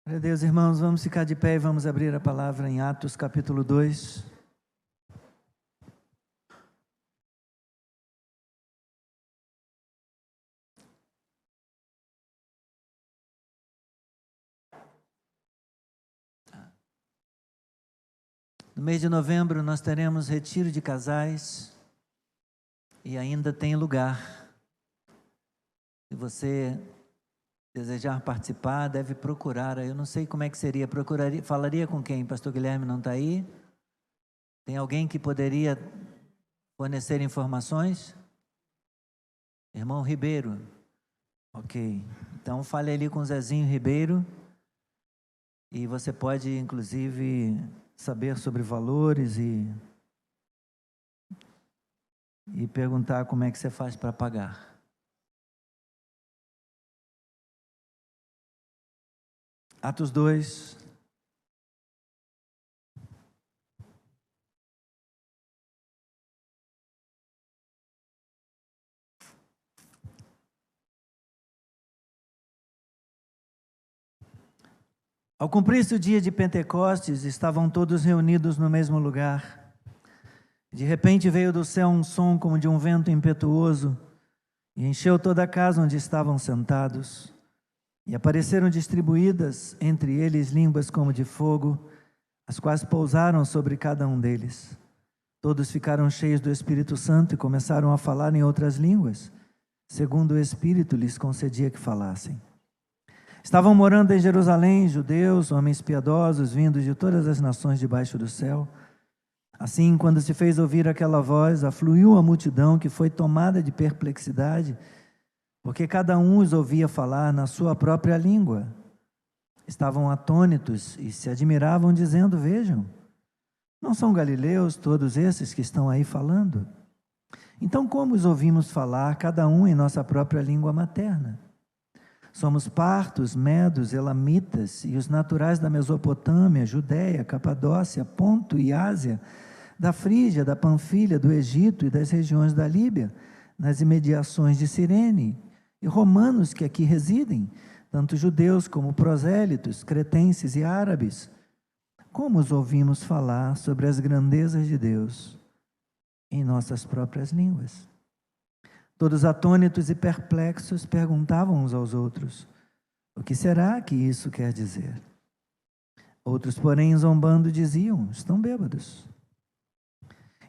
Glória a Deus, irmãos, vamos ficar de pé e vamos abrir a palavra em Atos capítulo 2. No mês de novembro nós teremos retiro de casais e ainda tem lugar. Se você desejar participar, deve procurar. Eu não sei como é que seria, falaria com quem? Pastor Guilherme não está aí? Tem alguém que poderia fornecer informações? Irmão Ribeiro. Ok, então fale ali com o Zezinho Ribeiro e você pode inclusive saber sobre valores e perguntar como é que você faz para pagar. Atos 2. Ao cumprir-se o dia de Pentecostes, estavam todos reunidos no mesmo lugar. De repente veio do céu um som como de um vento impetuoso e encheu toda a casa onde estavam sentados. E apareceram distribuídas entre eles línguas como de fogo, as quais pousaram sobre cada um deles. Todos ficaram cheios do Espírito Santo e começaram a falar em outras línguas, segundo o Espírito lhes concedia que falassem. Estavam morando em Jerusalém judeus, homens piedosos, vindos de todas as nações debaixo do céu. Assim, quando se fez ouvir aquela voz, afluiu a multidão, que foi tomada de perplexidade, porque cada um os ouvia falar na sua própria língua. Estavam atônitos e se admiravam, dizendo: vejam, não são galileus todos esses que estão aí falando? Então, como os ouvimos falar, cada um em nossa própria língua materna? Somos partos, medos, elamitas e os naturais da Mesopotâmia, Judéia, Capadócia, Ponto e Ásia, da Frígia, da Panfilha, do Egito e das regiões da Líbia, nas imediações de Cirene, e romanos que aqui residem, tanto judeus como prosélitos, cretenses e árabes. Como os ouvimos falar sobre as grandezas de Deus em nossas próprias línguas? Todos atônitos e perplexos perguntavam uns aos outros: o que será que isso quer dizer? Outros, porém, zombando, diziam: estão bêbados.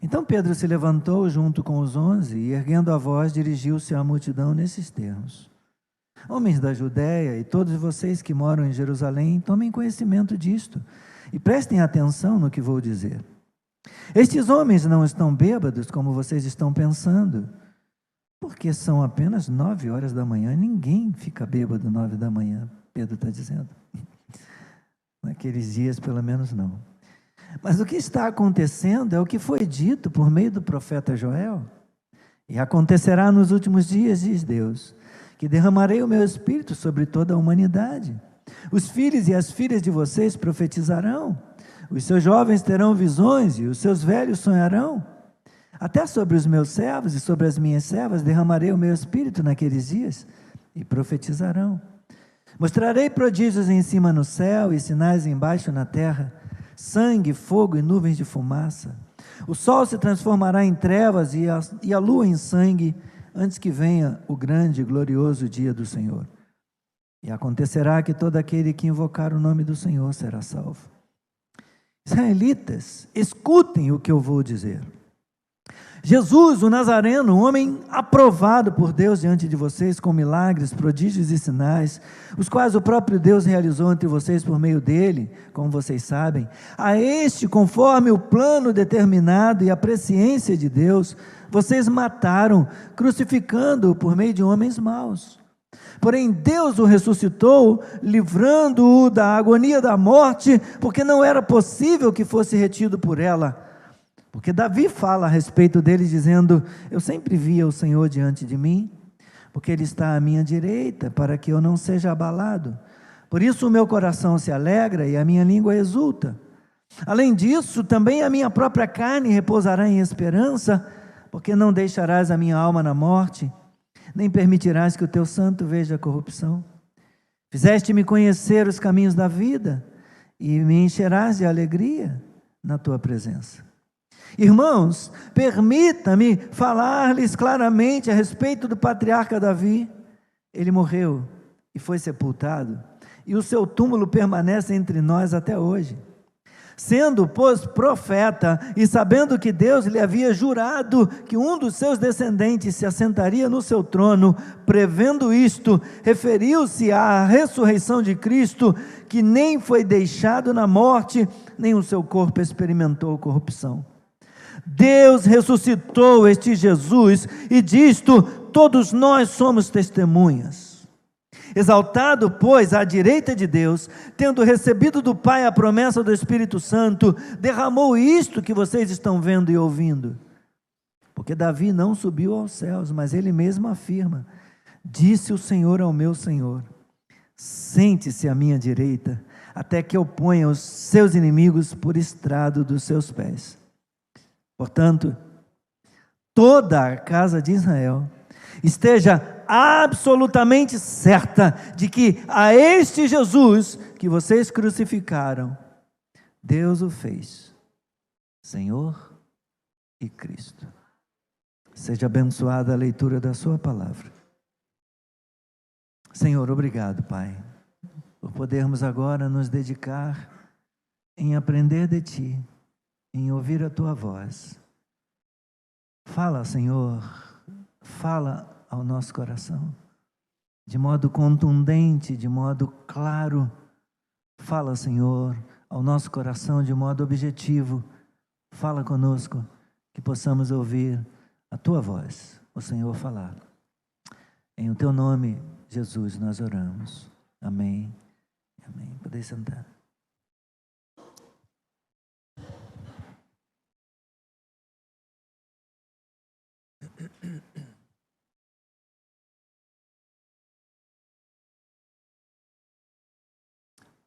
Então Pedro se levantou junto com os 11 e, erguendo a voz, dirigiu-se à multidão nesses termos: homens da Judéia e todos vocês que moram em Jerusalém, tomem conhecimento disto e prestem atenção no que vou dizer. Estes homens não estão bêbados como vocês estão pensando, porque são apenas 9 horas da manhã. Ninguém fica bêbado 9 da manhã, Pedro está dizendo. Naqueles dias, pelo menos não. Mas o que está acontecendo é o que foi dito por meio do profeta Joel. E acontecerá nos últimos dias, diz Deus, que derramarei o meu espírito sobre toda a humanidade. Os filhos e as filhas de vocês profetizarão. Os seus jovens terão visões e os seus velhos sonharão. Até sobre os meus servos e sobre as minhas servas derramarei o meu espírito naqueles dias e profetizarão. Mostrarei prodígios em cima no céu e sinais embaixo na terra, sangue, fogo e nuvens de fumaça. O sol se transformará em trevas e a lua em sangue, antes que venha o grande e glorioso dia do Senhor. E acontecerá que todo aquele que invocar o nome do Senhor será salvo. Israelitas, escutem o que eu vou dizer. Jesus, o Nazareno, um homem aprovado por Deus diante de vocês com milagres, prodígios e sinais, os quais o próprio Deus realizou entre vocês por meio dele, como vocês sabem. A este, conforme o plano determinado e a presciência de Deus, vocês mataram, crucificando-o por meio de homens maus. Porém, Deus o ressuscitou, livrando-o da agonia da morte, porque não era possível que fosse retido por ela. Porque Davi fala a respeito dele, dizendo: eu sempre via o Senhor diante de mim, porque Ele está à minha direita, para que eu não seja abalado. Por isso o meu coração se alegra e a minha língua exulta. Além disso, também a minha própria carne repousará em esperança, porque não deixarás a minha alma na morte, nem permitirás que o teu santo veja a corrupção. Fizeste-me conhecer os caminhos da vida e me encherás de alegria na tua presença. Irmãos, permita-me falar-lhes claramente a respeito do patriarca Davi. Ele morreu e foi sepultado, e o seu túmulo permanece entre nós até hoje. Sendo, pois, profeta, e sabendo que Deus lhe havia jurado que um dos seus descendentes se assentaria no seu trono, prevendo isto, referiu-se à ressurreição de Cristo, que nem foi deixado na morte, nem o seu corpo experimentou corrupção. Deus ressuscitou este Jesus, e disto todos nós somos testemunhas. Exaltado, pois, à direita de Deus, tendo recebido do Pai a promessa do Espírito Santo, derramou isto que vocês estão vendo e ouvindo. Porque Davi não subiu aos céus, mas ele mesmo afirma: disse o Senhor ao meu Senhor: sente-se à minha direita, até que eu ponha os seus inimigos por estrado dos seus pés. Portanto, toda a casa de Israel esteja absolutamente certa de que a este Jesus que vocês crucificaram, Deus o fez Senhor e Cristo. Seja abençoada a leitura da sua palavra. Senhor, obrigado, Pai, por podermos agora nos dedicar em aprender de Ti, em ouvir a Tua voz. Fala, Senhor, fala ao nosso coração, de modo contundente, de modo claro. Fala, Senhor, ao nosso coração de modo objetivo. Fala conosco, que possamos ouvir a Tua voz, o Senhor falar. Em o Teu nome, Jesus, nós oramos. Amém. Amém. Podeis sentar.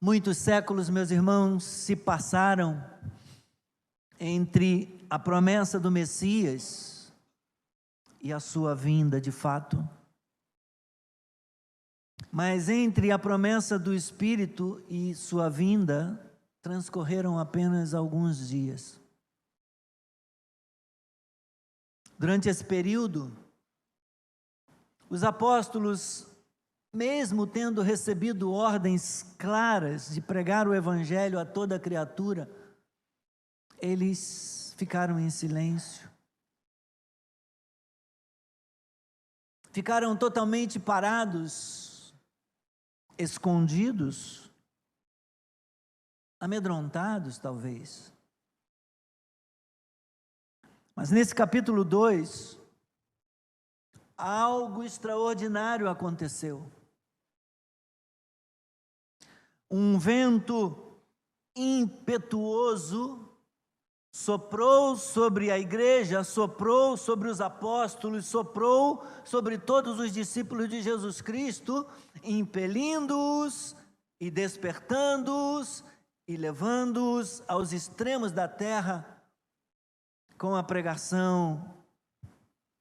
Muitos séculos, meus irmãos, se passaram entre a promessa do Messias e a sua vinda de fato. Mas entre a promessa do Espírito e sua vinda, transcorreram apenas alguns dias. Durante esse período, os apóstolos, mesmo tendo recebido ordens claras de pregar o Evangelho a toda criatura, eles ficaram em silêncio. Ficaram totalmente parados, escondidos, amedrontados talvez. Mas nesse capítulo 2, algo extraordinário aconteceu. Um vento impetuoso soprou sobre a igreja, soprou sobre os apóstolos, soprou sobre todos os discípulos de Jesus Cristo, impelindo-os e despertando-os e levando-os aos extremos da terra com a pregação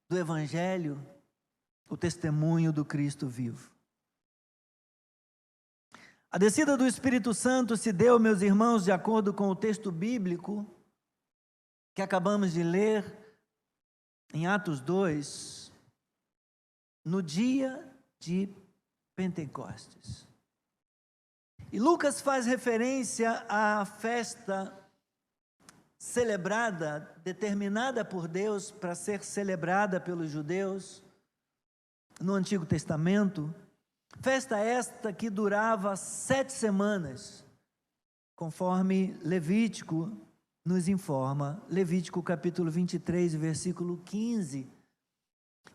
do Evangelho, o testemunho do Cristo vivo. A descida do Espírito Santo se deu, meus irmãos, de acordo com o texto bíblico que acabamos de ler em Atos 2, no dia de Pentecostes. E Lucas faz referência à festa celebrada, determinada por Deus para ser celebrada pelos judeus no Antigo Testamento. Festa esta que durava 7 semanas, conforme Levítico nos informa, Levítico capítulo 23, versículo 15,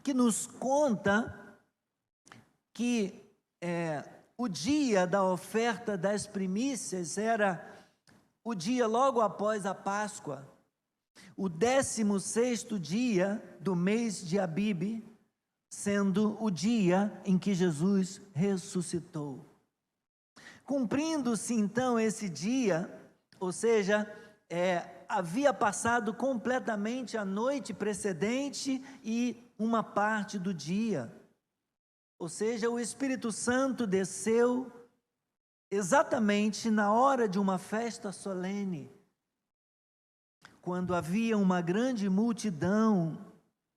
que nos conta que o dia da oferta das primícias era o dia logo após a Páscoa, o 16º dia do mês de Abibe, sendo o dia em que Jesus ressuscitou. Cumprindo-se então esse dia, ou seja, havia passado completamente a noite precedente e uma parte do dia. Ou seja, o Espírito Santo desceu exatamente na hora de uma festa solene, quando havia uma grande multidão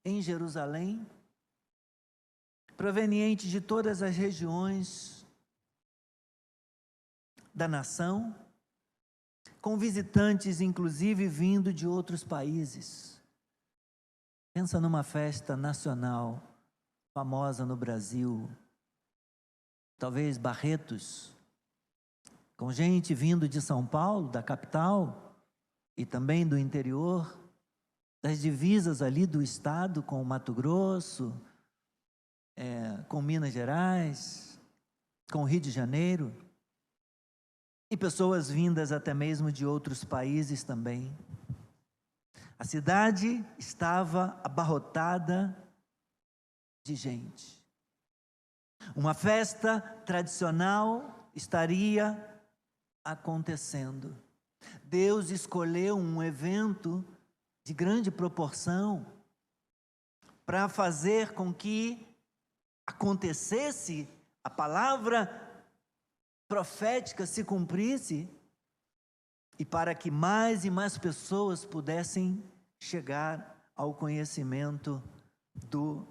em Jerusalém, proveniente de todas as regiões da nação, com visitantes inclusive vindo de outros países. Pensa numa festa nacional famosa no Brasil, talvez Barretos, com gente vindo de São Paulo, da capital, e também do interior, das divisas ali do estado com o Mato Grosso, com Minas Gerais, com o Rio de Janeiro, e pessoas vindas até mesmo de outros países também. A cidade estava abarrotada de gente. Uma festa tradicional estaria acontecendo. Deus escolheu um evento de grande proporção para fazer com que acontecesse, a palavra profética se cumprisse, e para que mais e mais pessoas pudessem chegar ao conhecimento do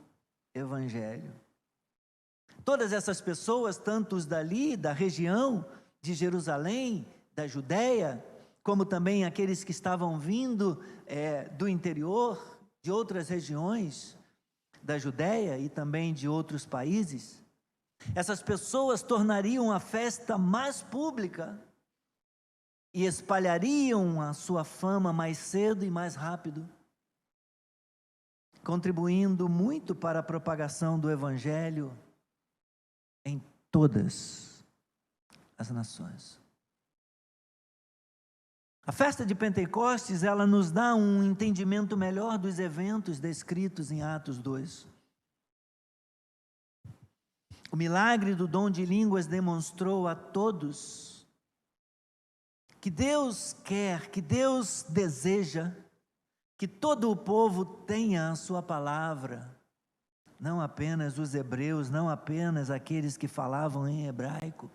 Evangelho. Todas essas pessoas, tanto os dali, da região de Jerusalém, da Judéia, como também aqueles que estavam vindo do interior, de outras regiões da Judéia e também de outros países, essas pessoas tornariam a festa mais pública e espalhariam a sua fama mais cedo e mais rápido, contribuindo muito para a propagação do Evangelho em todas as nações. A festa de Pentecostes, ela nos dá um entendimento melhor dos eventos descritos em Atos 2. O milagre do dom de línguas demonstrou a todos que Deus quer, que Deus deseja que todo o povo tenha a sua palavra, não apenas os hebreus, não apenas aqueles que falavam em hebraico.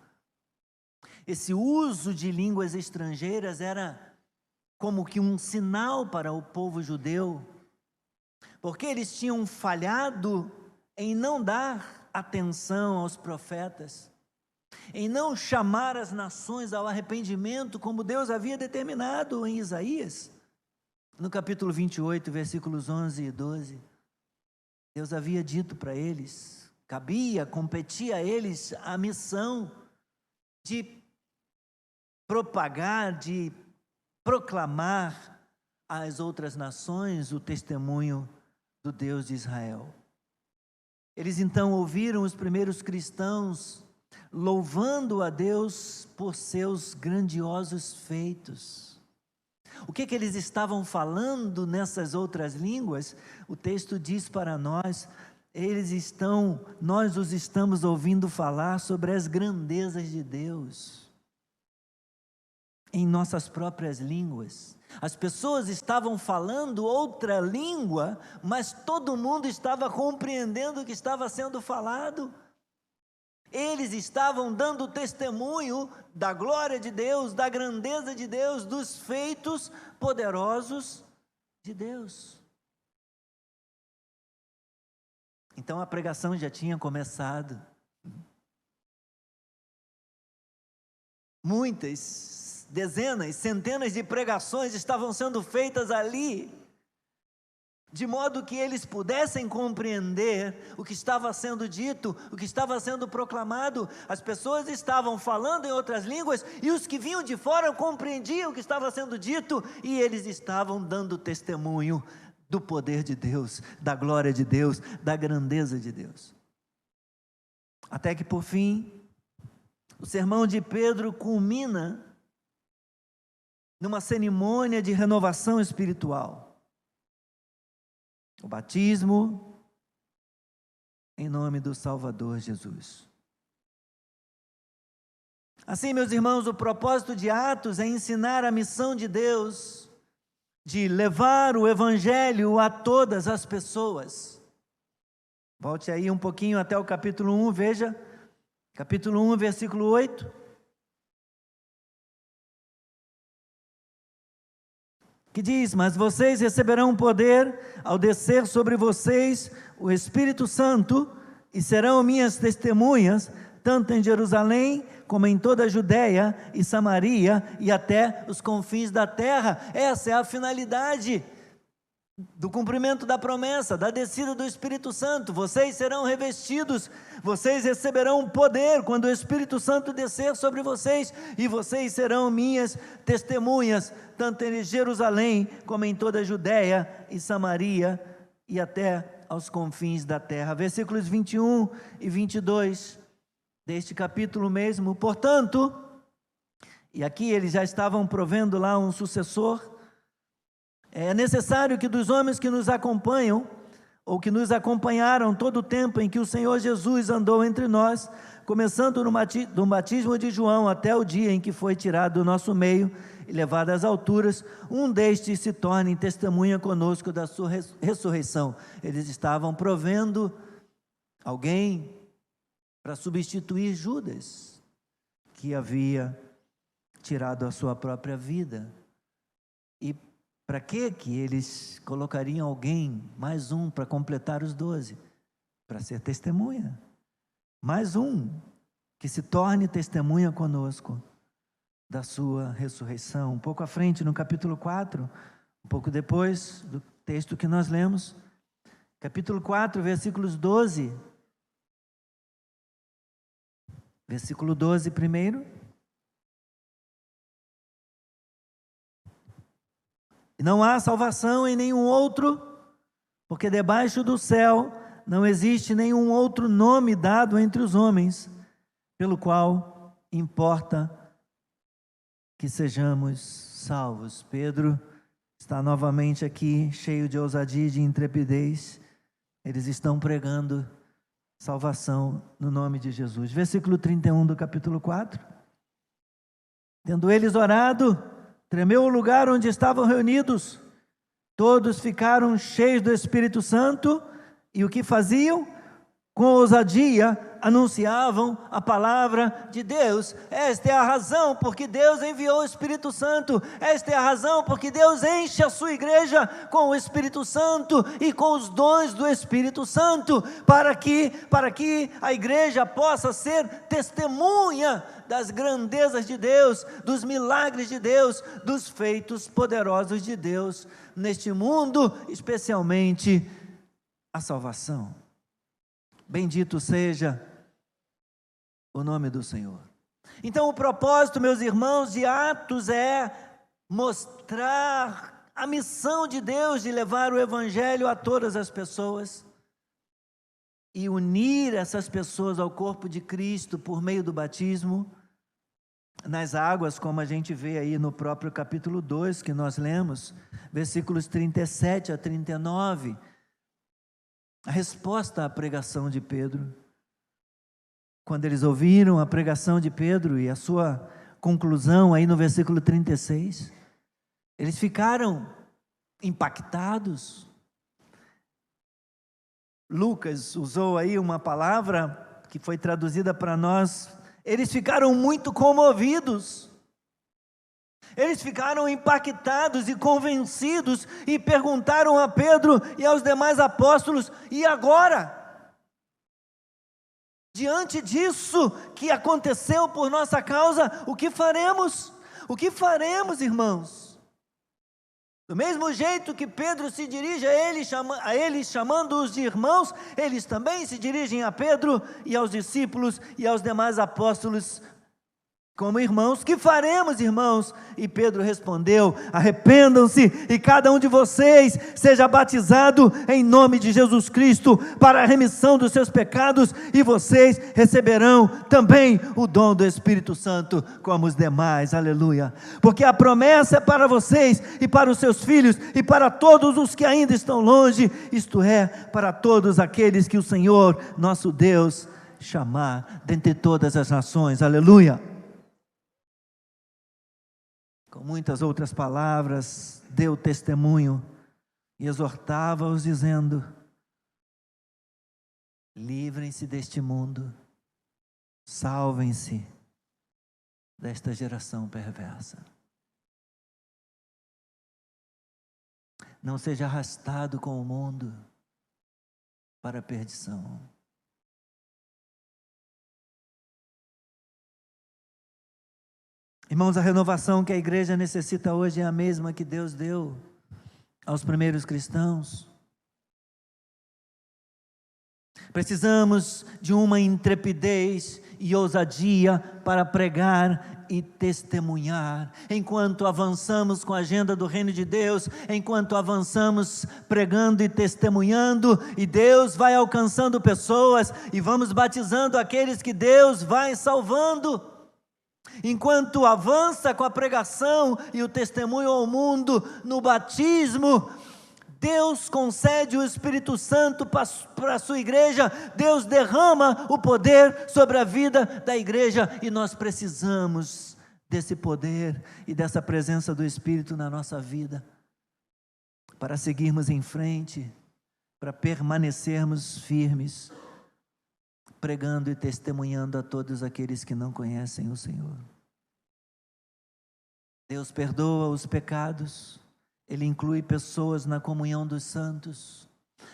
Esse uso de línguas estrangeiras era como que um sinal para o povo judeu, porque eles tinham falhado em não dar atenção aos profetas, em não chamar as nações ao arrependimento, como Deus havia determinado em Isaías, no capítulo 28, versículos 11 e 12. Deus havia dito para eles, competia a eles a missão de propagar, de proclamar às outras nações o testemunho do Deus de Israel. Eles então ouviram os primeiros cristãos louvando a Deus por seus grandiosos feitos. O que eles estavam falando nessas outras línguas? O texto diz para nós, nós os estamos ouvindo falar sobre as grandezas de Deus em nossas próprias línguas. As pessoas estavam falando outra língua, mas todo mundo estava compreendendo o que estava sendo falado. Eles estavam dando testemunho da glória de Deus, da grandeza de Deus, dos feitos poderosos de Deus. Então a pregação já tinha começado. Muitas, dezenas, centenas de pregações estavam sendo feitas ali, de modo que eles pudessem compreender o que estava sendo dito, o que estava sendo proclamado. As pessoas estavam falando em outras línguas e os que vinham de fora compreendiam o que estava sendo dito e eles estavam dando testemunho do poder de Deus, da glória de Deus, da grandeza de Deus. Até que por fim, o sermão de Pedro culmina numa cerimônia de renovação espiritual. O batismo em nome do Salvador Jesus. Assim, meus irmãos, o propósito de Atos é ensinar a missão de Deus de levar o Evangelho a todas as pessoas. Volte aí um pouquinho até o capítulo 1, veja, capítulo 1, versículo 8. que diz: mas vocês receberão poder ao descer sobre vocês o Espírito Santo, e serão minhas testemunhas, tanto em Jerusalém, como em toda a Judéia e Samaria, e até os confins da terra. Essa é a finalidade do cumprimento da promessa, da descida do Espírito Santo. Vocês serão revestidos, vocês receberão poder quando o Espírito Santo descer sobre vocês, e vocês serão minhas testemunhas, tanto em Jerusalém, como em toda a Judéia e Samaria, e até aos confins da terra. Versículos 21 e 22, deste capítulo mesmo. Portanto, e aqui eles já estavam provendo lá um sucessor, é necessário que dos homens que nos acompanham, ou que nos acompanharam todo o tempo em que o Senhor Jesus andou entre nós, começando no batismo de João até o dia em que foi tirado do nosso meio e levado às alturas, um destes se torne testemunha conosco da sua ressurreição. Eles estavam provendo alguém para substituir Judas, que havia tirado a sua própria vida. E para que eles colocariam alguém, mais um, para completar os 12? Para ser testemunha. Mais um, que se torne testemunha conosco da sua ressurreição. Um pouco à frente, no capítulo 4, um pouco depois do texto que nós lemos, capítulo 4, versículos 12. Versículo 12 primeiro. Não há salvação em nenhum outro, porque debaixo do céu não existe nenhum outro nome dado entre os homens, pelo qual importa que sejamos salvos. Pedro está novamente aqui, cheio de ousadia e de intrepidez. Eles estão pregando salvação no nome de Jesus. Versículo 31 do capítulo 4. Tendo eles orado, tremeu o lugar onde estavam reunidos, todos ficaram cheios do Espírito Santo, e o que faziam? Com ousadia anunciavam a palavra de Deus. Esta é a razão porque Deus enviou o Espírito Santo, esta é a razão porque Deus enche a sua igreja com o Espírito Santo e com os dons do Espírito Santo, para que a igreja possa ser testemunha das grandezas de Deus, dos milagres de Deus, dos feitos poderosos de Deus neste mundo, especialmente a salvação. Bendito seja o nome do Senhor. Então, o propósito, meus irmãos, de Atos é mostrar a missão de Deus de levar o Evangelho a todas as pessoas e unir essas pessoas ao corpo de Cristo por meio do batismo nas águas, como a gente vê aí no próprio capítulo 2 que nós lemos, versículos 37 a 39. A resposta à pregação de Pedro. Quando eles ouviram a pregação de Pedro e a sua conclusão aí no versículo 36, eles ficaram impactados. Lucas usou aí uma palavra que foi traduzida para nós. Eles ficaram muito comovidos. Eles ficaram impactados e convencidos e perguntaram a Pedro e aos demais apóstolos: e agora? Diante disso que aconteceu por nossa causa, o que faremos? O que faremos, irmãos? Do mesmo jeito que Pedro se dirige a eles chamando-os de irmãos, eles também se dirigem a Pedro e aos discípulos e aos demais apóstolos como irmãos. Que faremos, irmãos? E Pedro respondeu: arrependam-se e cada um de vocês seja batizado em nome de Jesus Cristo para a remissão dos seus pecados, e vocês receberão também o dom do Espírito Santo como os demais. Aleluia. Porque a promessa é para vocês e para os seus filhos e para todos os que ainda estão longe, isto é, para todos aqueles que o Senhor nosso Deus chamar dentre todas as nações. Aleluia. Com muitas outras palavras, deu testemunho e exortava-os dizendo: livrem-se deste mundo, salvem-se desta geração perversa. não seja arrastado com o mundo para a perdição. Irmãos, a renovação que a igreja necessita hoje é a mesma que Deus deu aos primeiros cristãos. Precisamos de uma intrepidez e ousadia para pregar e testemunhar. Enquanto avançamos com a agenda do reino de Deus, enquanto avançamos pregando e testemunhando, e Deus vai alcançando pessoas, e vamos batizando aqueles que Deus vai salvando. Enquanto avança com a pregação e o testemunho ao mundo no batismo, Deus concede o Espírito Santo para a sua igreja, Deus derrama o poder sobre a vida da igreja, e nós precisamos desse poder e dessa presença do Espírito na nossa vida, para seguirmos em frente, para permanecermos firmes, pregando e testemunhando a todos aqueles que não conhecem o Senhor. Deus perdoa os pecados, Ele inclui pessoas na comunhão dos santos,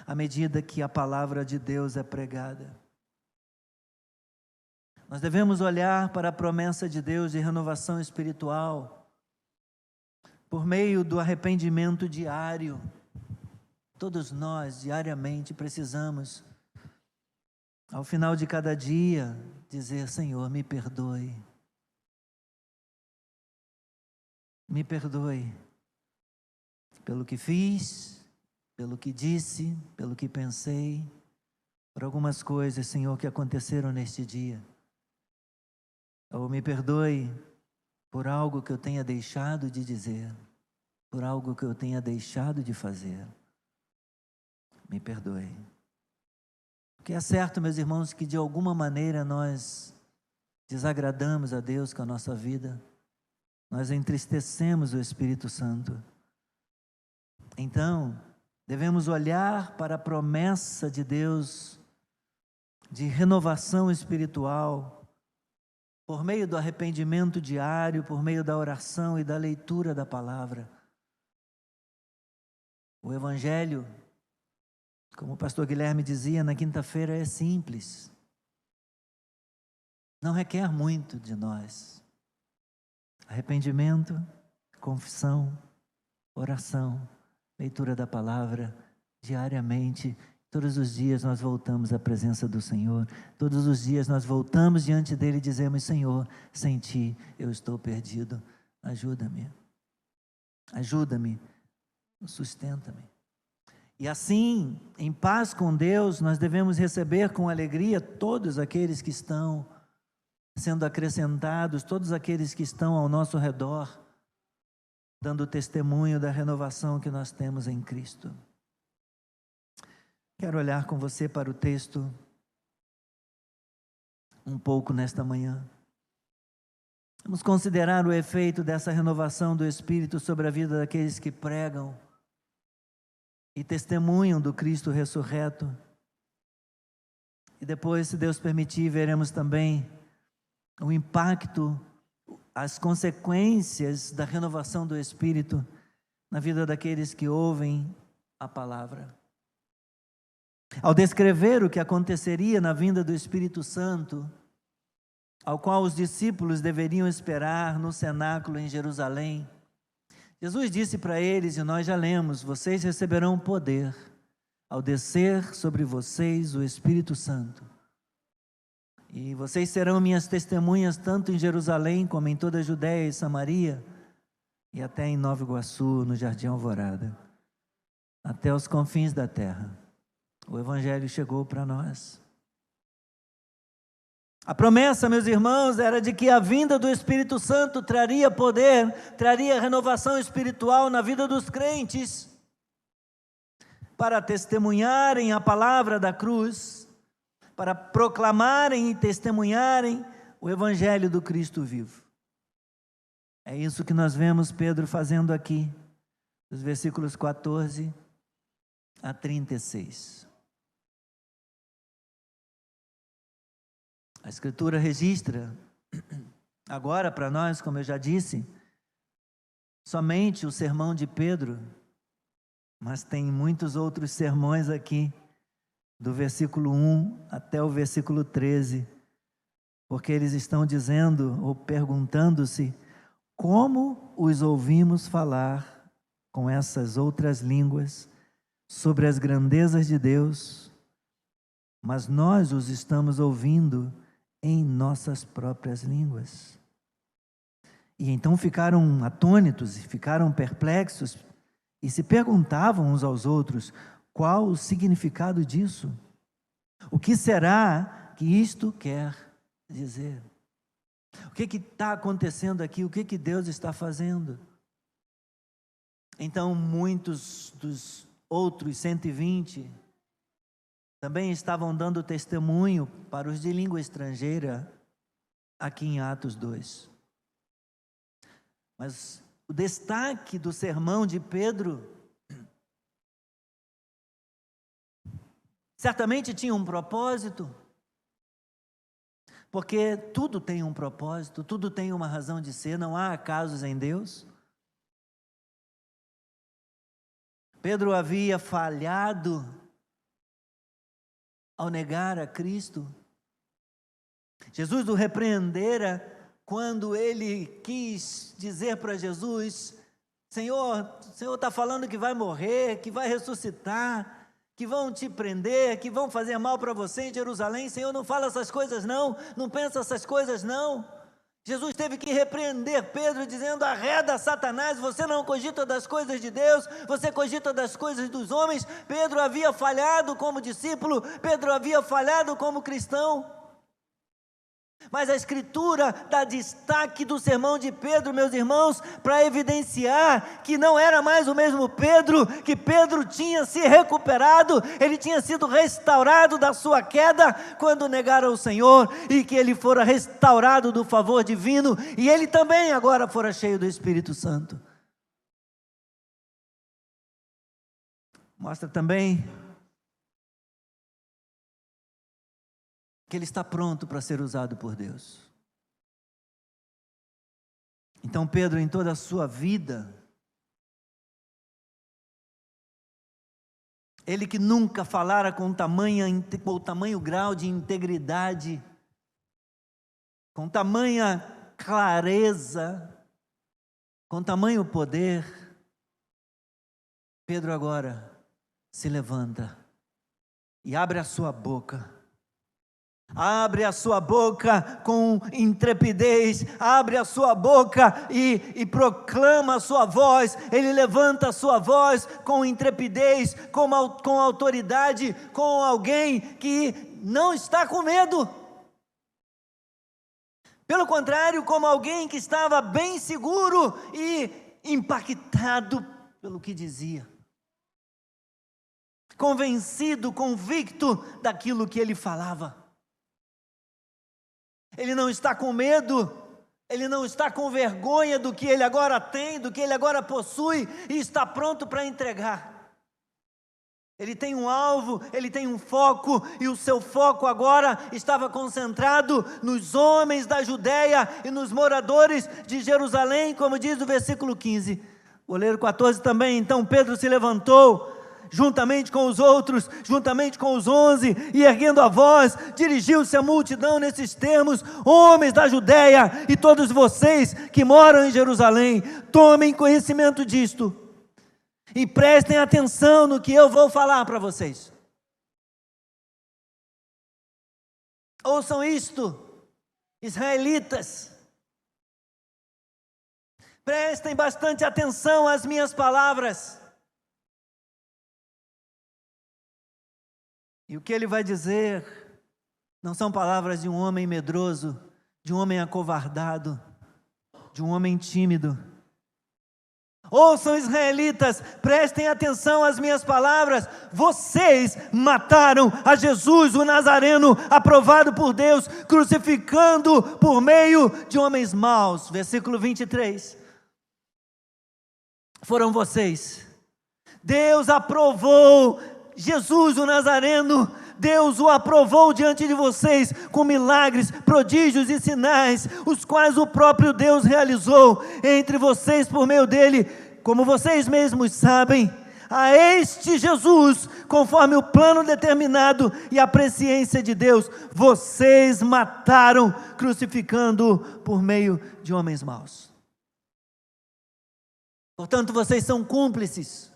à medida que a palavra de Deus é pregada. Nós devemos olhar para a promessa de Deus de renovação espiritual, por meio do arrependimento diário. Todos nós, diariamente, precisamos, ao final de cada dia, dizer: Senhor, me perdoe. Me perdoe pelo que fiz, pelo que disse, pelo que pensei, por algumas coisas, Senhor, que aconteceram neste dia. Ou me perdoe por algo que eu tenha deixado de dizer, por algo que eu tenha deixado de fazer. Me perdoe. Porque é certo, meus irmãos, que de alguma maneira nós desagradamos a Deus com a nossa vida, nós entristecemos o Espírito Santo. Então, devemos olhar para a promessa de Deus de renovação espiritual, por meio do arrependimento diário, por meio da oração e da leitura da palavra. O Evangelho, como o pastor Guilherme dizia na quinta-feira, é simples. Não requer muito de nós. Arrependimento, confissão, oração, leitura da palavra, diariamente. Todos os dias nós voltamos à presença do Senhor. Todos os dias nós voltamos diante dEle e dizemos: Senhor, sem Ti eu estou perdido. Ajuda-me. Ajuda-me. Sustenta-me. E assim, em paz com Deus, nós devemos receber com alegria todos aqueles que estão sendo acrescentados, todos aqueles que estão ao nosso redor, dando testemunho da renovação que nós temos em Cristo. Quero olhar com você para o texto um pouco nesta manhã. Vamos considerar o efeito dessa renovação do Espírito sobre a vida daqueles que pregam e testemunham do Cristo ressurreto. E depois, se Deus permitir, veremos também o impacto, as consequências da renovação do Espírito na vida daqueles que ouvem a palavra. Ao descrever o que aconteceria na vinda do Espírito Santo, ao qual os discípulos deveriam esperar no cenáculo em Jerusalém, Jesus disse para eles, e nós já lemos: vocês receberão poder ao descer sobre vocês o Espírito Santo. E vocês serão minhas testemunhas tanto em Jerusalém como em toda a Judéia e Samaria, e até em Nova Iguaçu, no Jardim Alvorada, até os confins da terra. O Evangelho chegou para nós. A promessa, meus irmãos, era de que a vinda do Espírito Santo traria poder, traria renovação espiritual na vida dos crentes, para testemunharem a palavra da cruz, para proclamarem e testemunharem o Evangelho do Cristo vivo. É isso que nós vemos Pedro fazendo aqui, dos versículos 14 a 36. A Escritura registra agora para nós, como eu já disse, somente o sermão de Pedro, Mas tem muitos outros sermões aqui, do versículo 1 até o versículo 13, porque eles estão dizendo ou perguntando-se como os ouvimos falar com essas outras línguas sobre as grandezas de Deus, mas nós os estamos ouvindo em nossas próprias línguas. E então ficaram atônitos e ficaram perplexos e se perguntavam uns aos outros qual o significado disso. O que será que isto quer dizer? O que está acontecendo aqui? O que Deus está fazendo? Então muitos dos outros 120 também estavam dando testemunho para os de língua estrangeira aqui em Atos 2. Mas o destaque do sermão de Pedro certamente tinha um propósito, porque tudo tem um propósito, tudo tem uma razão de ser, não há acasos em Deus. Pedro havia falhado ao negar a Cristo. Jesus o repreendera quando ele quis dizer para Jesus: Senhor, o Senhor está falando que vai morrer, que vai ressuscitar, que vão te prender, que vão fazer mal para você em Jerusalém. Senhor, não fala essas coisas não, não pensa essas coisas não. Jesus teve que repreender Pedro dizendo: arreda Satanás, você não cogita das coisas de Deus, você cogita das coisas dos homens. Pedro havia falhado como discípulo, Pedro havia falhado como cristão. Mas a Escritura dá destaque do sermão de Pedro, meus irmãos, para evidenciar que não era mais o mesmo Pedro, que Pedro tinha se recuperado, ele tinha sido restaurado da sua queda quando negara o Senhor, e que ele fora restaurado do favor divino, e ele também agora fora cheio do Espírito Santo. Mostra também que ele está pronto para ser usado por Deus. Então Pedro, em toda a sua vida, ele que nunca falara com tamanho grau de integridade, com tamanha clareza, com tamanho poder, Pedro agora se levanta e abre a sua boca. Abre a sua boca com intrepidez, abre a sua boca e proclama a sua voz. Ele levanta a sua voz com intrepidez, com autoridade, com alguém que não está com medo. Pelo contrário, como alguém que estava bem seguro e impactado pelo que dizia. Convencido, convicto daquilo que ele falava. Ele não está com medo, ele não está com vergonha do que ele agora tem, do que ele agora possui, e está pronto para entregar. Ele tem um alvo, ele tem um foco, e o seu foco agora estava concentrado nos homens da Judeia e nos moradores de Jerusalém, como diz o versículo 15. Vou ler o 14 também. Então Pedro se levantou, juntamente com os outros, juntamente com os 11, e erguendo a voz, dirigiu-se à multidão nesses termos: homens da Judeia e todos vocês que moram em Jerusalém, tomem conhecimento disto e prestem atenção no que eu vou falar para vocês. Ouçam isto, israelitas, prestem bastante atenção às minhas palavras. E o que ele vai dizer não são palavras de um homem medroso, de um homem acovardado, de um homem tímido. Ouçam, israelitas, prestem atenção às minhas palavras. Vocês mataram a Jesus, o Nazareno, aprovado por Deus, crucificando por meio de homens maus. Versículo 23. Foram vocês. Deus aprovou Jesus, o Nazareno, Deus o aprovou diante de vocês com milagres, prodígios e sinais, os quais o próprio Deus realizou entre vocês por meio dele. Como vocês mesmos sabem, a este Jesus, conforme o plano determinado e a presciência de Deus, vocês mataram, crucificando-o por meio de homens maus. Portanto, vocês são cúmplices.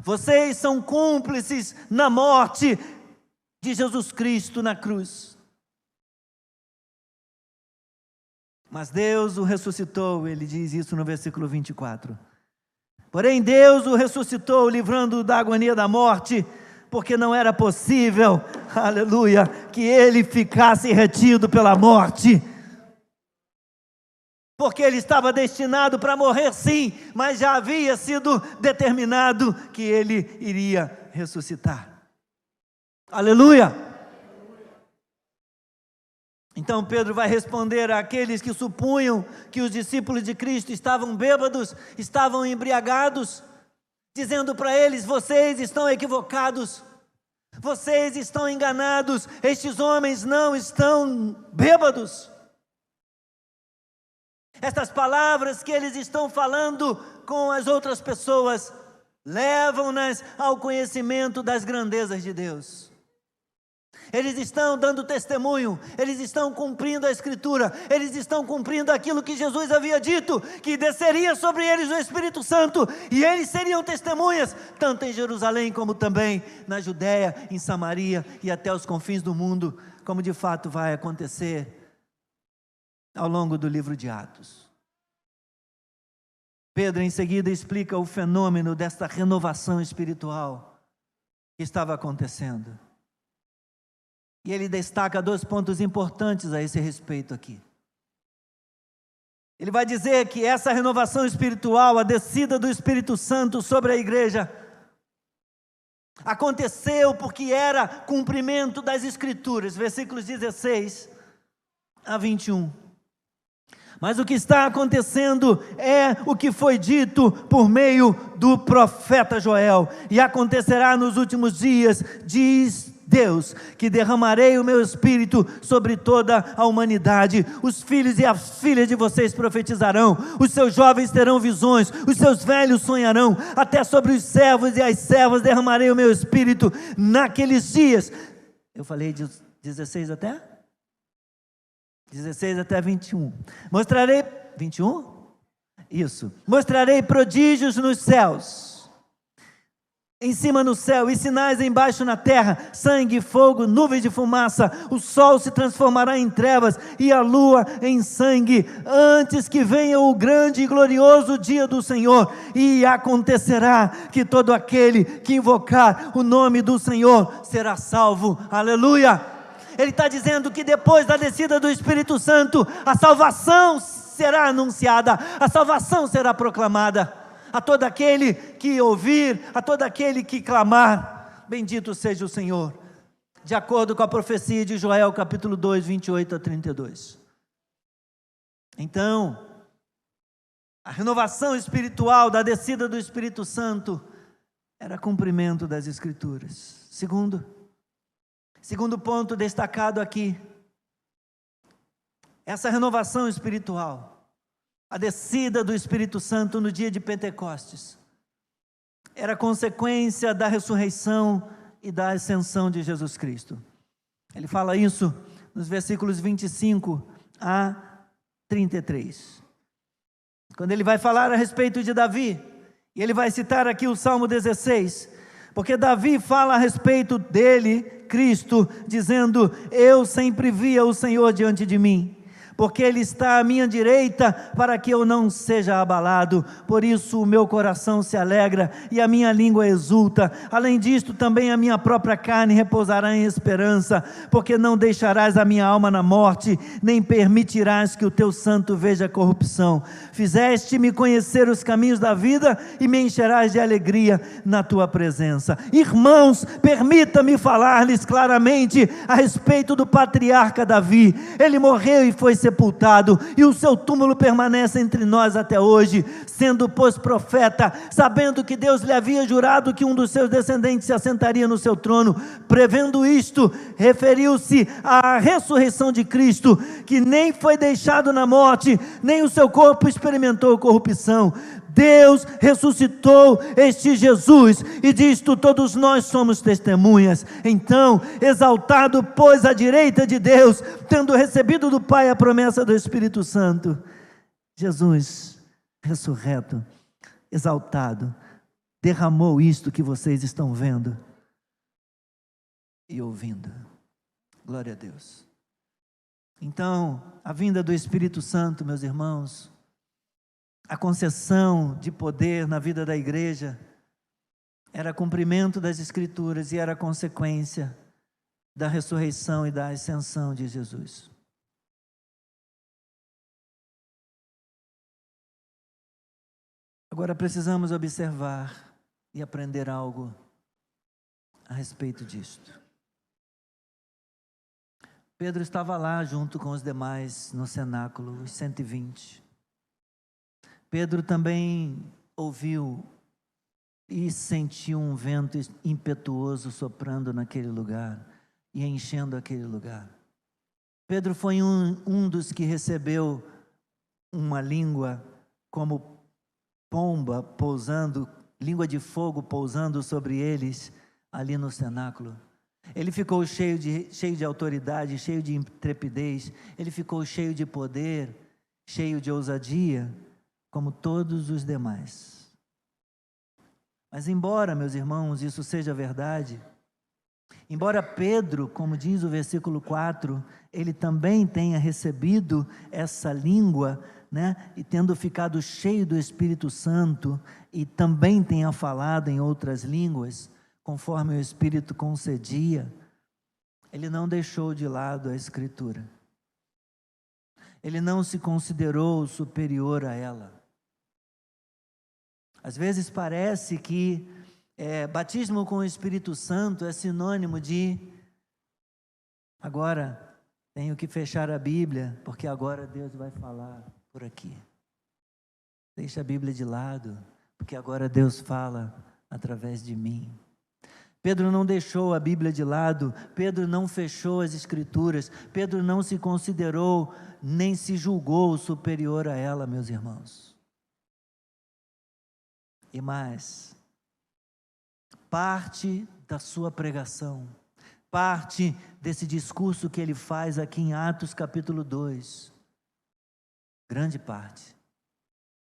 Vocês são cúmplices na morte de Jesus Cristo na cruz. Mas Deus o ressuscitou, ele diz isso no versículo 24. Porém Deus o ressuscitou, livrando-o da agonia da morte, porque não era possível, aleluia, que ele ficasse retido pela morte. Porque ele estava destinado para morrer sim, mas já havia sido determinado que ele iria ressuscitar. Aleluia! Então Pedro vai responder àqueles que supunham que os discípulos de Cristo estavam bêbados, estavam embriagados, dizendo para eles: vocês estão equivocados, vocês estão enganados, estes homens não estão bêbados. Estas palavras que eles estão falando com as outras pessoas, levam-nas ao conhecimento das grandezas de Deus. Eles estão dando testemunho, eles estão cumprindo a Escritura, eles estão cumprindo aquilo que Jesus havia dito, que desceria sobre eles o Espírito Santo, e eles seriam testemunhas, tanto em Jerusalém como também na Judéia, em Samaria e até os confins do mundo, como de fato vai acontecer ao longo do livro de Atos. Pedro em seguida explica o fenômeno desta renovação espiritual que estava acontecendo. E ele destaca 2 pontos importantes a esse respeito aqui. Ele vai dizer que essa renovação espiritual, a descida do Espírito Santo sobre a igreja, aconteceu porque era cumprimento das Escrituras, versículos 16 a 21. Mas o que está acontecendo é o que foi dito por meio do profeta Joel. E acontecerá nos últimos dias, diz Deus, que derramarei o meu Espírito sobre toda a humanidade. Os filhos e as filhas de vocês profetizarão, os seus jovens terão visões, os seus velhos sonharão, até sobre os servos e as servas derramarei o meu Espírito naqueles dias. Eu falei de 16 até? 16 até 21. Mostrarei, 21? Isso. Mostrarei prodígios nos céus, em cima no céu, e sinais embaixo na terra: sangue, fogo, nuvens de fumaça. O sol se transformará em trevas e a lua em sangue, antes que venha o grande e glorioso dia do Senhor. E acontecerá que todo aquele que invocar o nome do Senhor será salvo. Aleluia! Ele está dizendo que depois da descida do Espírito Santo, a salvação será anunciada, a salvação será proclamada a todo aquele que ouvir, a todo aquele que clamar: bendito seja o Senhor, de acordo com a profecia de Joel, capítulo 2, 28 a 32. Então, a renovação espiritual da descida do Espírito Santo era cumprimento das Escrituras. Segundo ponto destacado aqui, essa renovação espiritual, a descida do Espírito Santo no dia de Pentecostes, era consequência da ressurreição e da ascensão de Jesus Cristo. Ele fala isso nos versículos 25 a 33. Quando ele vai falar a respeito de Davi, e ele vai citar aqui o Salmo 16, porque Davi fala a respeito dele, Cristo, dizendo: eu sempre via o Senhor diante de mim, porque Ele está à minha direita, para que eu não seja abalado. Por isso o meu coração se alegra e a minha língua exulta. Além disto, também a minha própria carne repousará em esperança, porque não deixarás a minha alma na morte, nem permitirás que o teu santo veja corrupção. Fizeste-me conhecer os caminhos da vida e me encherás de alegria na tua presença. Irmãos, permita-me falar-lhes claramente a respeito do patriarca Davi. Ele morreu e foi sepultado, e o seu túmulo permanece entre nós até hoje, sendo pois profeta, sabendo que Deus lhe havia jurado que um dos seus descendentes se assentaria no seu trono. Prevendo isto, referiu-se à ressurreição de Cristo, que nem foi deixado na morte, nem o seu corpo experimentou corrupção. Deus ressuscitou este Jesus, e disto todos nós somos testemunhas. Então, exaltado, pois, à direita de Deus, tendo recebido do Pai a promessa do Espírito Santo, Jesus, ressurreto, exaltado, derramou isto que vocês estão vendo e ouvindo. Glória a Deus. Então, a vinda do Espírito Santo, meus irmãos, a concessão de poder na vida da igreja, era cumprimento das Escrituras e era consequência da ressurreição e da ascensão de Jesus. Agora precisamos observar e aprender algo a respeito disto. Pedro estava lá junto com os demais no cenáculo, os 120. Pedro também ouviu e sentiu um vento impetuoso soprando naquele lugar e enchendo aquele lugar. Pedro foi um dos que recebeu uma língua como pomba pousando, língua de fogo pousando sobre eles ali no cenáculo. Ele ficou cheio de autoridade, cheio de intrepidez, ele ficou cheio de poder, cheio de ousadia, como todos os demais. Mas embora, meus irmãos, isso seja verdade, embora Pedro, como diz o versículo 4, ele também tenha recebido essa língua, e tendo ficado cheio do Espírito Santo, e também tenha falado em outras línguas, conforme o Espírito concedia, ele não deixou de lado a Escritura. Ele não se considerou superior a ela. Às vezes parece que batismo com o Espírito Santo é sinônimo de agora tenho que fechar a Bíblia, porque agora Deus vai falar por aqui. Deixa a Bíblia de lado, porque agora Deus fala através de mim. Pedro não deixou a Bíblia de lado, Pedro não fechou as Escrituras, Pedro não se considerou, nem se julgou superior a ela, meus irmãos. E mais, parte da sua pregação, parte desse discurso que ele faz aqui em Atos capítulo 2, grande parte,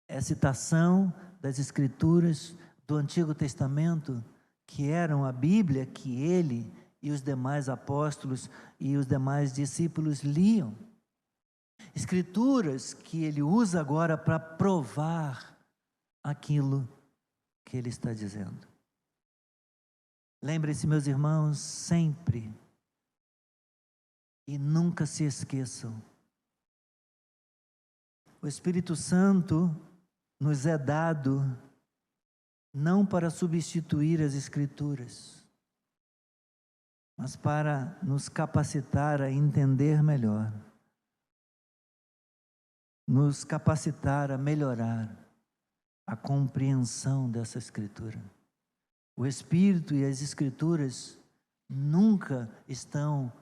é citação das Escrituras do Antigo Testamento, que eram a Bíblia que ele e os demais apóstolos e os demais discípulos liam. Escrituras que ele usa agora para provar aquilo que ele está dizendo. Lembrem-se, meus irmãos, sempre e nunca se esqueçam, o Espírito Santo nos é dado não para substituir as Escrituras, mas para nos capacitar a entender melhor, nos capacitar a melhorar a compreensão dessa Escritura. O Espírito e as Escrituras nunca estão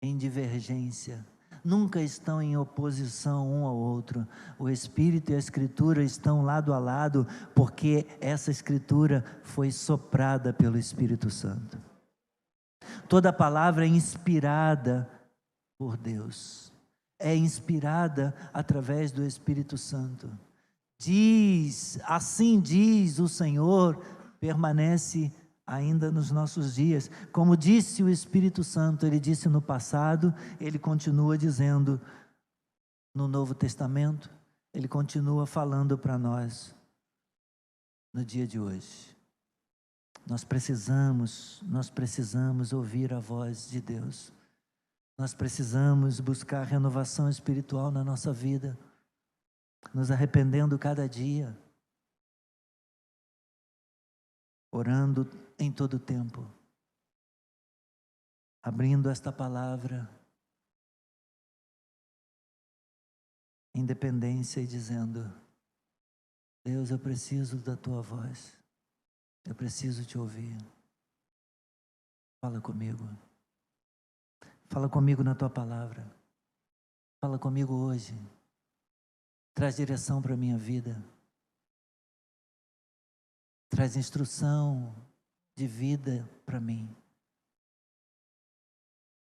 em divergência, nunca estão em oposição um ao outro. O Espírito e a Escritura estão lado a lado, porque essa Escritura foi soprada pelo Espírito Santo. Toda palavra é inspirada por Deus, é inspirada através do Espírito Santo. Assim diz o Senhor, permanece ainda nos nossos dias. Como disse o Espírito Santo, ele disse no passado, ele continua dizendo no Novo Testamento, ele continua falando para nós no dia de hoje. Nós precisamos ouvir a voz de Deus. Nós precisamos buscar renovação espiritual na nossa vida, nos arrependendo cada dia, orando em todo tempo, abrindo esta palavra em dependência e dizendo: Deus, eu preciso da Tua voz, eu preciso Te ouvir. Fala comigo na Tua palavra, fala comigo hoje, traz direção para a minha vida, traz instrução de vida para mim.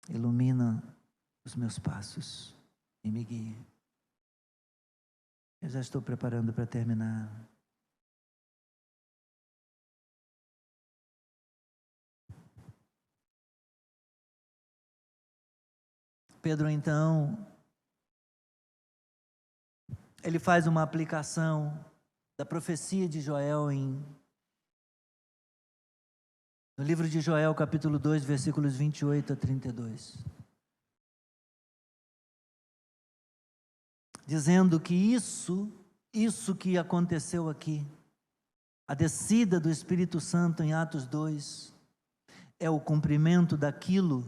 Ilumina os meus passos e me guia. Eu já estou preparando para terminar. Pedro, então, ele faz uma aplicação da profecia de Joel no livro de Joel, capítulo 2, versículos 28 a 32. Dizendo que isso que aconteceu aqui, a descida do Espírito Santo em Atos 2, é o cumprimento daquilo,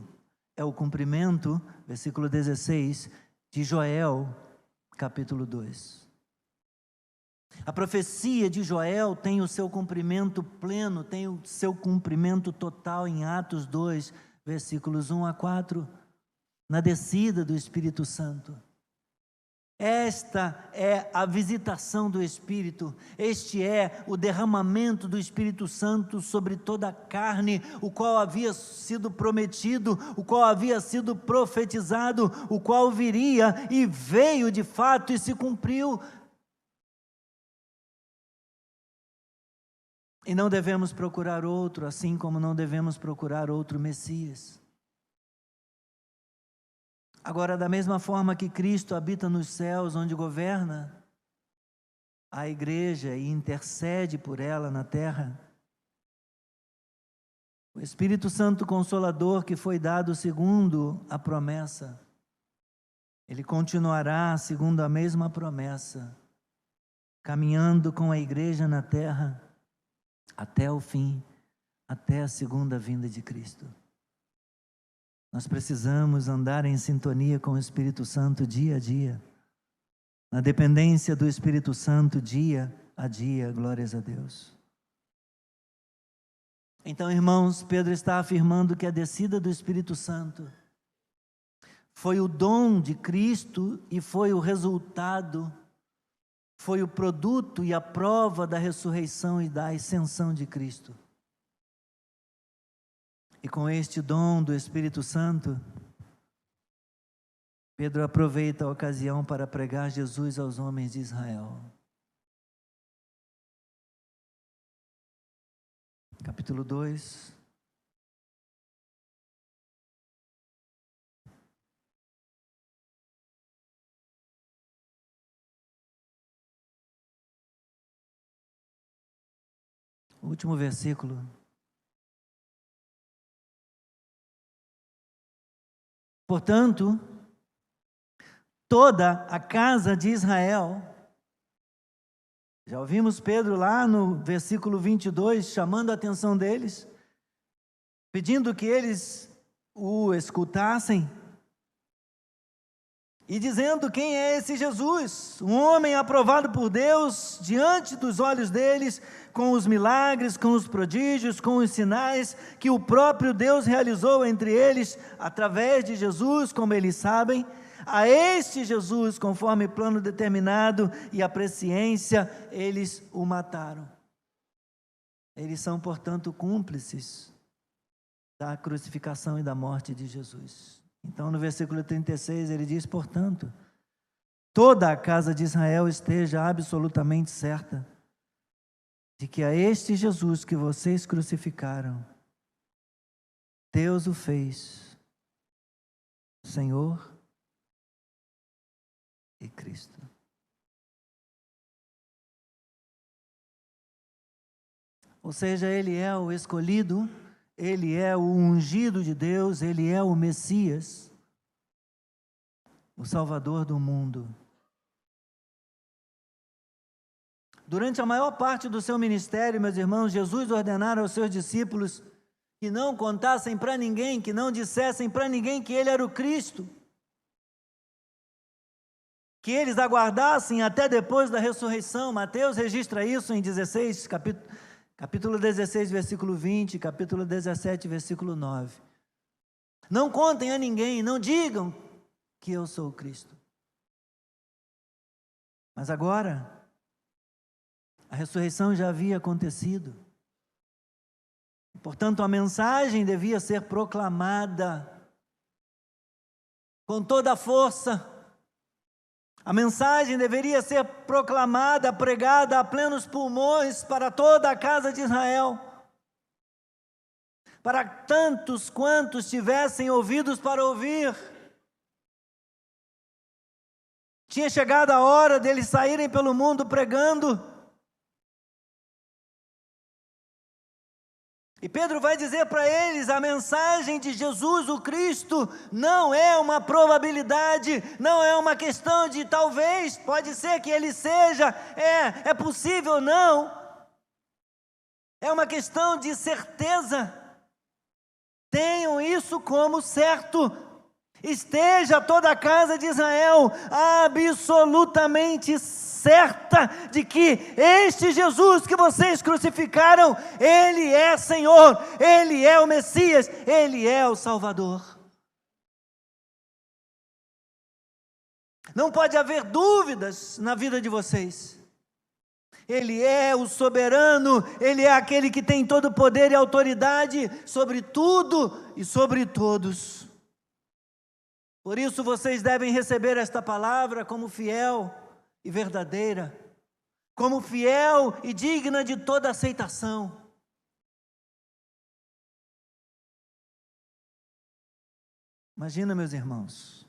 é o cumprimento, versículo 16, de Joel, capítulo 2. A profecia de Joel tem o seu cumprimento pleno, tem o seu cumprimento total em Atos 2, versículos 1 a 4, na descida do Espírito Santo. Esta é a visitação do Espírito, este é o derramamento do Espírito Santo sobre toda a carne, o qual havia sido prometido, o qual havia sido profetizado, o qual viria e veio de fato e se cumpriu. E não devemos procurar outro, assim como não devemos procurar outro Messias. Agora, da mesma forma que Cristo habita nos céus, onde governa a igreja e intercede por ela na terra, o Espírito Santo Consolador que foi dado segundo a promessa, ele continuará segundo a mesma promessa, caminhando com a igreja na terra, até o fim, até a segunda vinda de Cristo. Nós precisamos andar em sintonia com o Espírito Santo dia a dia, na dependência do Espírito Santo dia a dia, glórias a Deus. Então, irmãos, Pedro está afirmando que a descida do Espírito Santo foi o dom de Cristo e foi o resultado, foi o produto e a prova da ressurreição e da ascensão de Cristo. E com este dom do Espírito Santo, Pedro aproveita a ocasião para pregar Jesus aos homens de Israel. Capítulo 2. O último versículo. Portanto, toda a casa de Israel, já ouvimos Pedro lá no versículo 22, chamando a atenção deles, pedindo que eles o escutassem, e dizendo quem é esse Jesus, um homem aprovado por Deus, diante dos olhos deles, com os milagres, com os prodígios, com os sinais, que o próprio Deus realizou entre eles, através de Jesus, como eles sabem. A este Jesus, conforme plano determinado e a presciência, eles o mataram. Eles são, portanto, cúmplices da crucificação e da morte de Jesus. Então, no versículo 36, ele diz, portanto, toda a casa de Israel esteja absolutamente certa de que a este Jesus que vocês crucificaram, Deus o fez Senhor e Cristo. Ou seja, ele é o escolhido, ele é o ungido de Deus, ele é o Messias, o Salvador do mundo. Durante a maior parte do seu ministério, meus irmãos, Jesus ordenara aos seus discípulos que não contassem para ninguém, que não dissessem para ninguém que ele era o Cristo, que eles aguardassem até depois da ressurreição. Mateus registra isso em 16, capítulo 16, versículo 20, capítulo 17, versículo 9. Não contem a ninguém, não digam que eu sou o Cristo. Mas agora, a ressurreição já havia acontecido. Portanto, a mensagem devia ser proclamada com toda a força. A mensagem deveria ser proclamada, pregada a plenos pulmões para toda a casa de Israel, para tantos quantos tivessem ouvidos para ouvir. Tinha chegado a hora deles saírem pelo mundo pregando. E Pedro vai dizer para eles: a mensagem de Jesus, o Cristo, não é uma probabilidade, não é uma questão de talvez, pode ser que ele seja, é possível, não. É uma questão de certeza. Tenham isso como certo. Esteja toda a casa de Israel absolutamente certa de que este Jesus que vocês crucificaram, Ele é Senhor, Ele é o Messias, Ele é o Salvador. Não pode haver dúvidas na vida de vocês. Ele é o soberano, Ele é aquele que tem todo o poder e autoridade sobre tudo e sobre todos. Por isso vocês devem receber esta palavra como fiel e verdadeira, como fiel e digna de toda aceitação. Imagina, meus irmãos,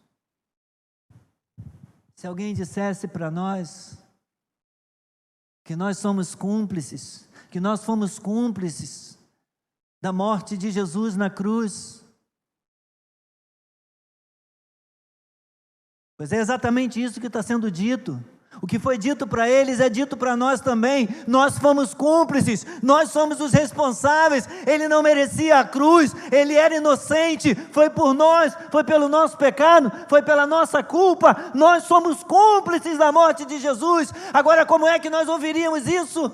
se alguém dissesse para nós que nós somos cúmplices, que nós fomos cúmplices da morte de Jesus na cruz. Pois é exatamente isso que está sendo dito. O que foi dito para eles é dito para nós também. Nós fomos cúmplices, nós somos os responsáveis. Ele não merecia a cruz, ele era inocente, foi por nós, foi pelo nosso pecado, foi pela nossa culpa. Nós somos cúmplices da morte de Jesus. Agora, como é que nós ouviríamos isso?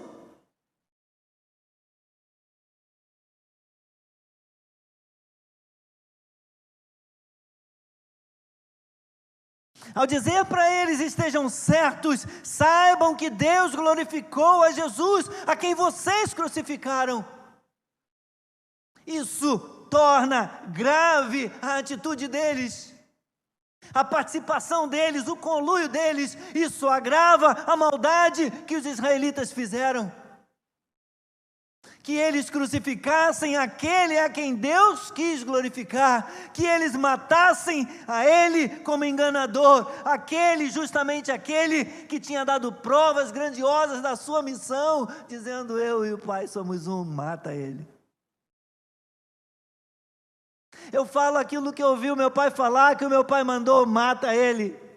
Ao dizer para eles: estejam certos, saibam que Deus glorificou a Jesus, a quem vocês crucificaram. Isso torna grave a atitude deles, a participação deles, o conluio deles. Isso agrava a maldade que os israelitas fizeram. Que eles crucificassem aquele a quem Deus quis glorificar, que eles matassem a ele como enganador, justamente aquele que tinha dado provas grandiosas da sua missão, dizendo: eu e o Pai somos um, mata ele. Eu falo aquilo que eu ouvi o meu pai falar, que o meu pai mandou, mata ele.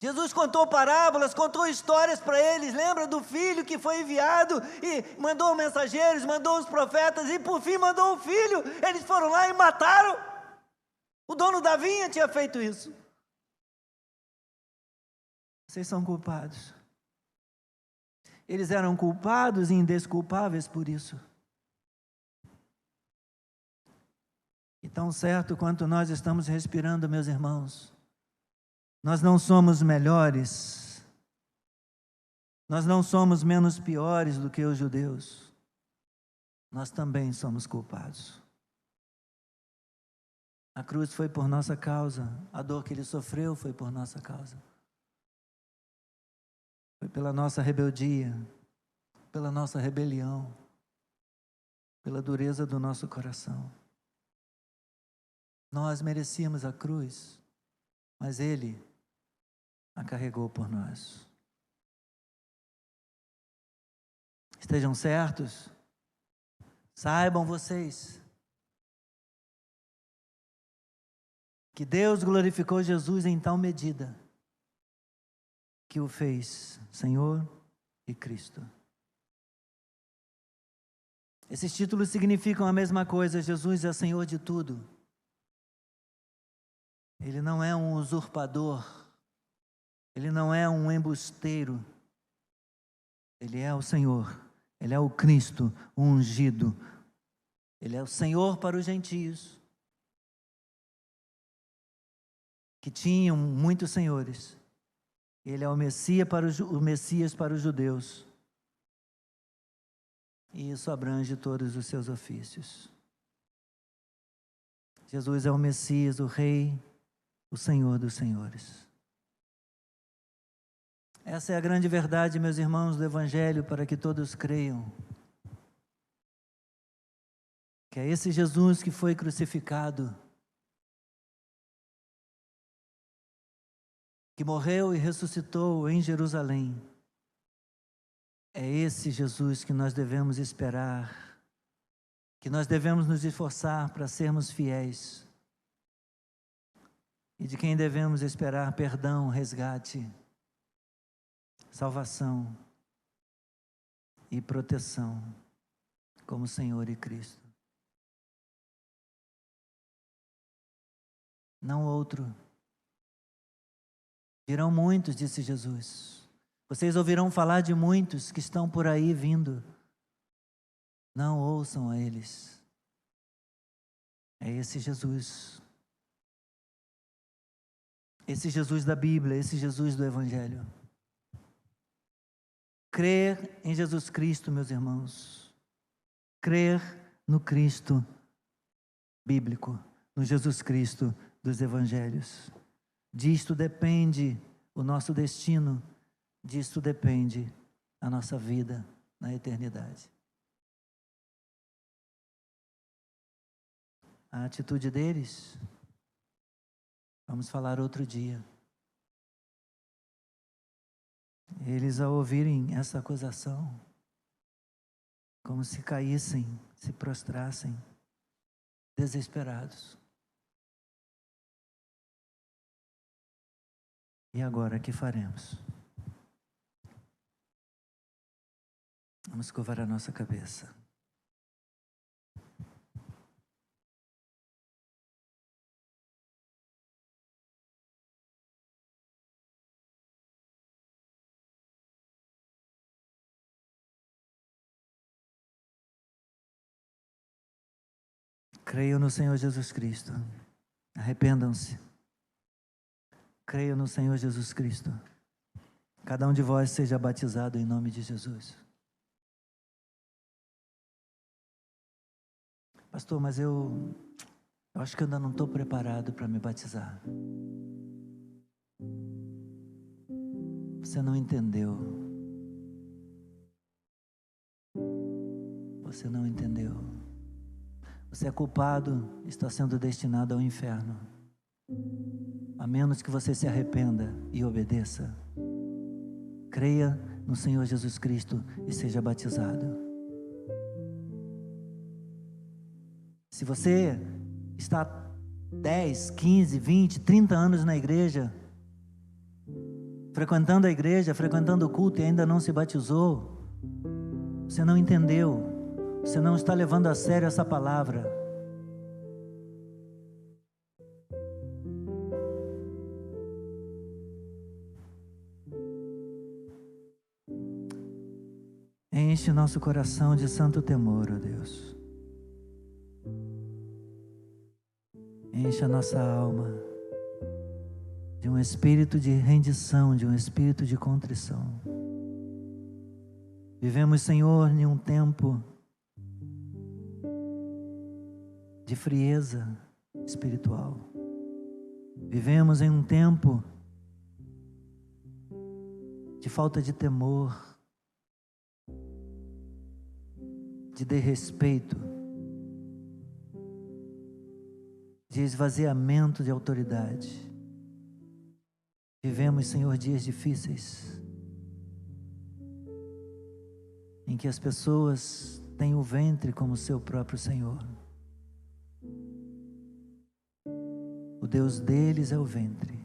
Jesus contou parábolas, contou histórias para eles. Lembra do filho que foi enviado e mandou mensageiros, mandou os profetas e por fim mandou o filho. Eles foram lá e mataram. O dono da vinha tinha feito isso. Vocês são culpados. Eles eram culpados e indesculpáveis por isso. E tão certo quanto nós estamos respirando, meus irmãos, nós não somos melhores, nós não somos menos piores do que os judeus, nós também somos culpados. A cruz foi por nossa causa, a dor que ele sofreu foi por nossa causa, foi pela nossa rebeldia, pela nossa rebelião, pela dureza do nosso coração. Nós merecíamos a cruz, mas ele a carregou por nós. Estejam certos, saibam vocês que Deus glorificou Jesus em tal medida que o fez Senhor e Cristo. Esses títulos significam a mesma coisa. Jesus é Senhor de tudo. Ele não é um usurpador, ele não é um embusteiro, ele é o Senhor, ele é o Cristo, o ungido, ele é o Senhor para os gentios, que tinham muitos senhores, Ele é o Messias para os judeus. E isso abrange todos os seus ofícios. Jesus é o Messias, o Rei, o Senhor dos Senhores. Essa é a grande verdade, meus irmãos, do Evangelho, para que todos creiam. Que é esse Jesus que foi crucificado, que morreu e ressuscitou em Jerusalém. É esse Jesus que nós devemos esperar, que nós devemos nos esforçar para sermos fiéis, e de quem devemos esperar perdão, resgate, salvação e proteção, como Senhor e Cristo. Não outro. Virão muitos, disse Jesus. Vocês ouvirão falar de muitos que estão por aí vindo. Não ouçam a eles. É esse Jesus. Esse Jesus da Bíblia, esse Jesus do Evangelho. Crer em Jesus Cristo, meus irmãos. Crer no Cristo bíblico, no Jesus Cristo dos Evangelhos. Disto depende o nosso destino, disto depende a nossa vida na eternidade. A atitude deles, vamos falar outro dia. Eles, ao ouvirem essa acusação, como se caíssem, se prostrassem, desesperados. E agora, que faremos? Vamos curvar a nossa cabeça. Creio no Senhor Jesus Cristo. Arrependam-se. Creio no Senhor Jesus Cristo. Cada um de vós seja batizado em nome de Jesus. Pastor, mas eu acho que eu ainda não estou preparado para me batizar. Você não entendeu. Você não entendeu. Você é culpado, está sendo destinado ao inferno. A menos que você se arrependa e obedeça. Creia no Senhor Jesus Cristo e seja batizado. Se você está 10, 15, 20, 30 anos na igreja, frequentando a igreja, frequentando o culto e ainda não se batizou, você não entendeu, você não está levando a sério essa palavra. Enche nosso coração de santo temor, ó Deus. Enche a nossa alma de um espírito de rendição, de um espírito de contrição. Vivemos, Senhor, em um tempo de frieza espiritual. Vivemos em um tempo de falta de temor, de desrespeito, de esvaziamento de autoridade. Vivemos, Senhor, dias difíceis, em que as pessoas têm o ventre como seu próprio Senhor. O Deus deles é o ventre.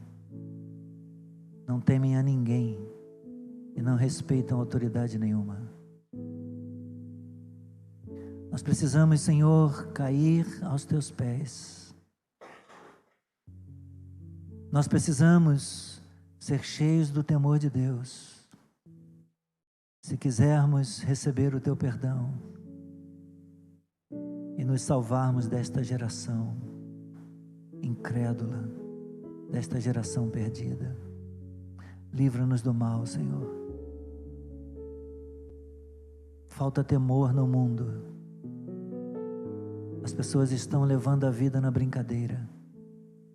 Não temem a ninguém e não respeitam autoridade nenhuma. Nós precisamos, Senhor, cair aos teus pés. Nós precisamos ser cheios do temor de Deus, se quisermos receber o teu perdão e nos salvarmos desta geração incrédula, desta geração perdida. Livra-nos do mal, Senhor. Falta temor no mundo. As pessoas estão levando a vida na brincadeira.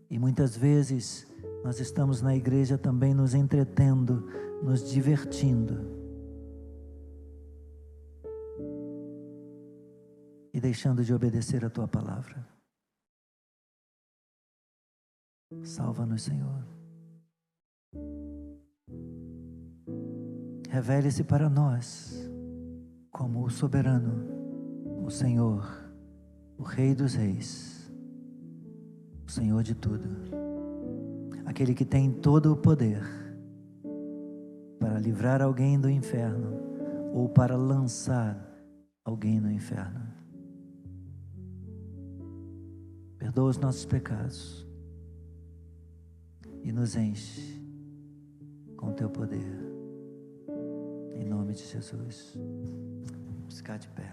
E muitas vezes nós estamos na igreja também nos entretendo, nos divertindo. E deixando de obedecer a Tua palavra. Salva-nos, Senhor. Revele-se para nós como o soberano, o Senhor, o Rei dos Reis, o Senhor de tudo, aquele que tem todo o poder para livrar alguém do inferno ou para lançar alguém no inferno. Perdoa os nossos pecados e nos enche com Teu poder. Em nome de Jesus. Vamos ficar de pé.